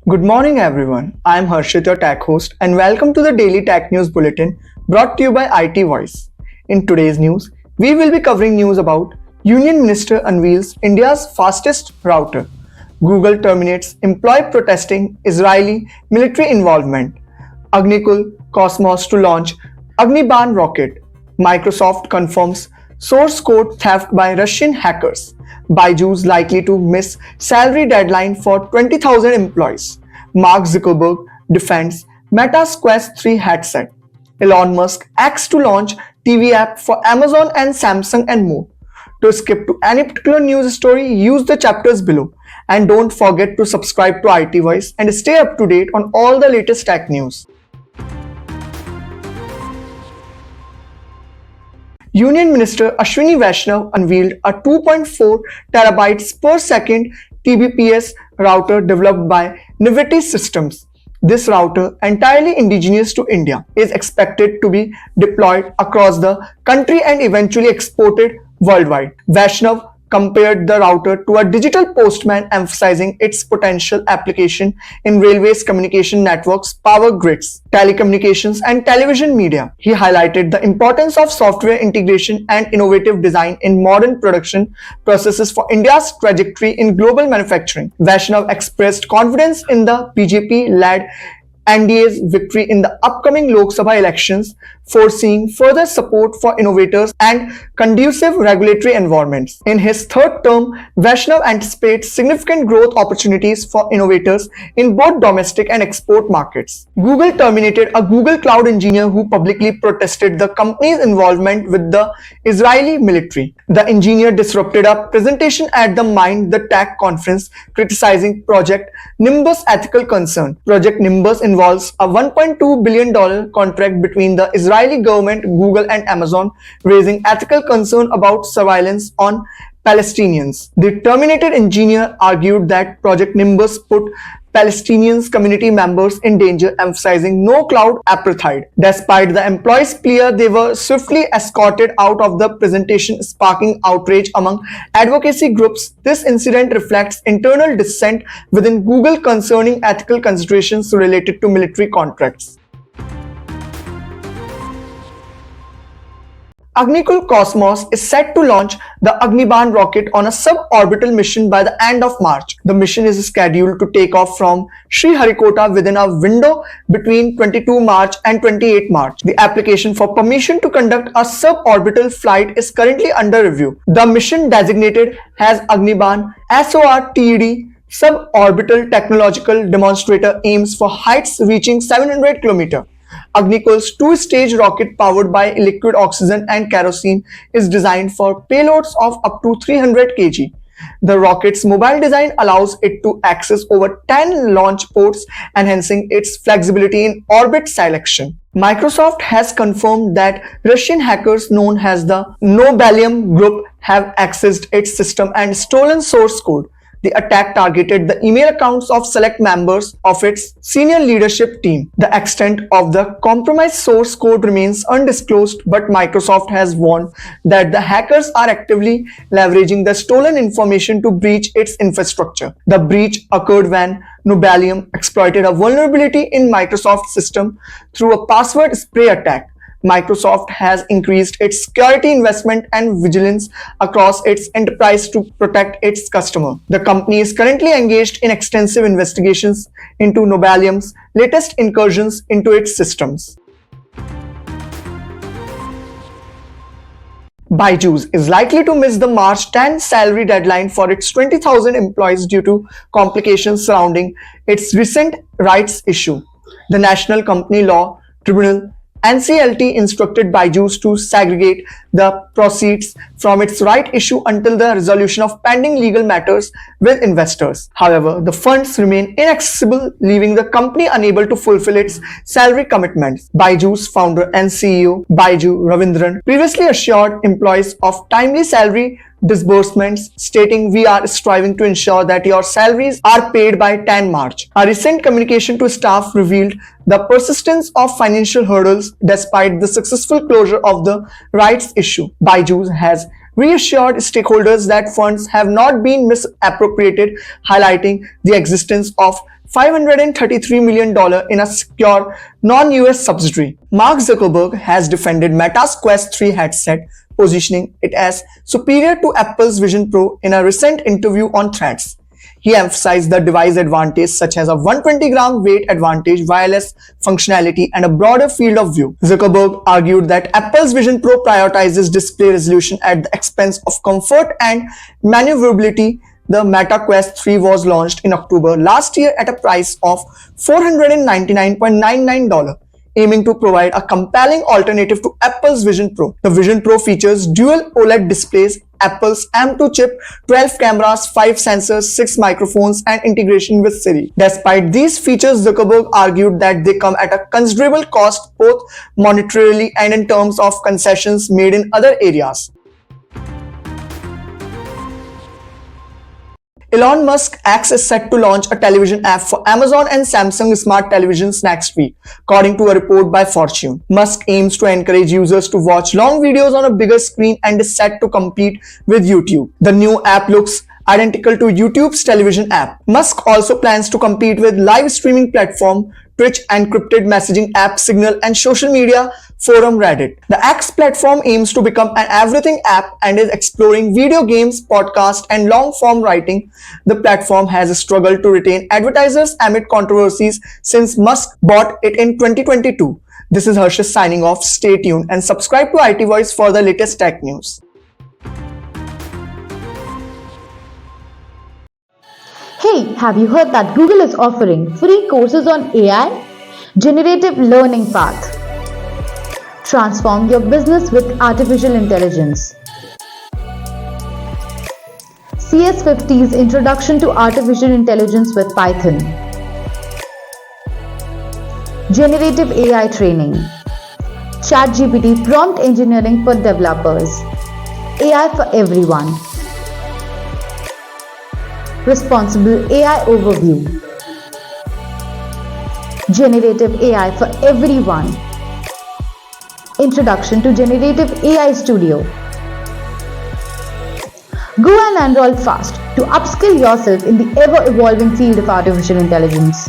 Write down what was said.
Good morning, everyone. I am Harshit, your tech host, and welcome to the Daily Tech News Bulletin brought to you by IT Voice. In today's news, we will be covering news about Union Minister unveils India's fastest router, Google terminates employee protesting Israeli military involvement, Agnikul Cosmos to launch Agnibaan rocket, Microsoft confirms source code theft by Russian hackers, Byju's likely to miss salary deadline for 20,000 employees, Mark Zuckerberg defends Meta's Quest 3 headset, Elon Musk acts to launch TV app for Amazon and Samsung and more. To skip to any particular news story, use the chapters below. And don't forget to subscribe to IT Voice and stay up to date on all the latest tech news. Union Minister Ashwini Vaishnav unveiled a 2.4 terabytes per second Tbps router developed by Niviti Systems. This router, entirely indigenous to India, is expected to be deployed across the country and eventually exported worldwide. Vaishnav compared the router to a digital postman, emphasizing its potential application in railways, communication networks, power grids, telecommunications, and television media. He highlighted the importance of software integration and innovative design in modern production processes for India's trajectory in global manufacturing. Vaishnav expressed confidence in the BJP-led NDA's victory in the upcoming Lok Sabha elections, foreseeing further support for innovators and conducive regulatory environments. In his third term, Vaishnav anticipates significant growth opportunities for innovators in both domestic and export markets. Google terminated a Google Cloud engineer who publicly protested the company's involvement with the Israeli military. The engineer disrupted a presentation at the Mind the Tech conference, criticizing Project Nimbus' ethical concern. Project Nimbus involves a $1.2 billion contract between the Israeli government, Google, and Amazon, raising ethical concern about surveillance on Palestinians. The terminated engineer argued that Project Nimbus put Palestinians community members in danger, emphasizing no cloud apartheid. Despite the employees' plea, they were swiftly escorted out of the presentation, sparking outrage among advocacy groups. This incident reflects internal dissent within Google concerning ethical considerations related to military contracts. Agnikul Cosmos is set to launch the Agnibaan rocket on a suborbital mission by the end of March. The mission is scheduled to take off from Sriharikota within a window between 22 March and 28 March. The application for permission to conduct a suborbital flight is currently under review. The mission, designated as Agnibaan SORTED, suborbital technological demonstrator, aims for heights reaching 700 km. Agnikul's two-stage rocket powered by liquid oxygen and kerosene is designed for payloads of up to 300 kg. The rocket's mobile design allows it to access over 10 launch ports, enhancing its flexibility in orbit selection. Microsoft has confirmed that Russian hackers known as the Nobelium Group have accessed its system and stolen source code. The attack targeted the email accounts of select members of its senior leadership team. The extent of the compromised source code remains undisclosed, but Microsoft has warned that the hackers are actively leveraging the stolen information to breach its infrastructure. The breach occurred when Nobelium exploited a vulnerability in Microsoft's system through a password spray attack. Microsoft has increased its security investment and vigilance across its enterprise to protect its customer. The company is currently engaged in extensive investigations into Nobelium's latest incursions into its systems. Byju is likely to miss the March 10 salary deadline for its 20,000 employees due to complications surrounding its recent rights issue. The National Company Law Tribunal NCLT instructed Byju to segregate the proceeds from its right issue until the resolution of pending legal matters with investors. However, the funds remain inaccessible, leaving the company unable to fulfill its salary commitments. Byju's founder and CEO, Byju Ravindran, previously assured employees of timely salary disbursements, stating, "We are striving to ensure that your salaries are paid by 10 March. A recent communication to staff revealed the persistence of financial hurdles despite the successful closure of the rights issue. Byju has reassured stakeholders that funds have not been misappropriated, highlighting the existence of $533 million in a secure non-US subsidiary. Mark Zuckerberg has defended Meta's Quest 3 headset, positioning it as superior to Apple's Vision Pro in a recent interview on Threads. He emphasized the device advantages such as a 120-gram weight advantage, wireless functionality, and a broader field of view. Zuckerberg argued that Apple's Vision Pro prioritizes display resolution at the expense of comfort and maneuverability. The Meta Quest 3 was launched in October last year at a price of $499.99, aiming to provide a compelling alternative to Apple's Vision Pro. The Vision Pro features dual OLED displays, Apple's M2 chip, 12 cameras, 5 sensors, 6 microphones, and integration with Siri. Despite these features, Zuckerberg argued that they come at a considerable cost, both monetarily and in terms of concessions made in other areas. Elon Musk X is set to launch a television app for Amazon and Samsung smart televisions next week, according to a report by Fortune. Musk aims to encourage users to watch long videos on a bigger screen and is set to compete with YouTube. The new app looks identical to YouTube's television app. Musk also plans to compete with live streaming platform Twitch, encrypted messaging app Signal, and social media forum Reddit. The X platform aims to become an everything app and is exploring video games, podcasts, and long-form writing. The platform has struggled to retain advertisers amid controversies since Musk bought it in 2022. This is Harshit signing off. Stay tuned and subscribe to IT Voice for the latest tech news. Hey, have you heard that Google is offering free courses on AI? Generative Learning Path. Transform your business with artificial intelligence. CS50's Introduction to Artificial Intelligence with Python. Generative AI Training. ChatGPT Prompt Engineering for Developers. AI for Everyone. Responsible AI Overview. Generative AI for Everyone. Introduction to Generative AI Studio. Go and enroll fast to upskill yourself in the ever-evolving field of artificial intelligence.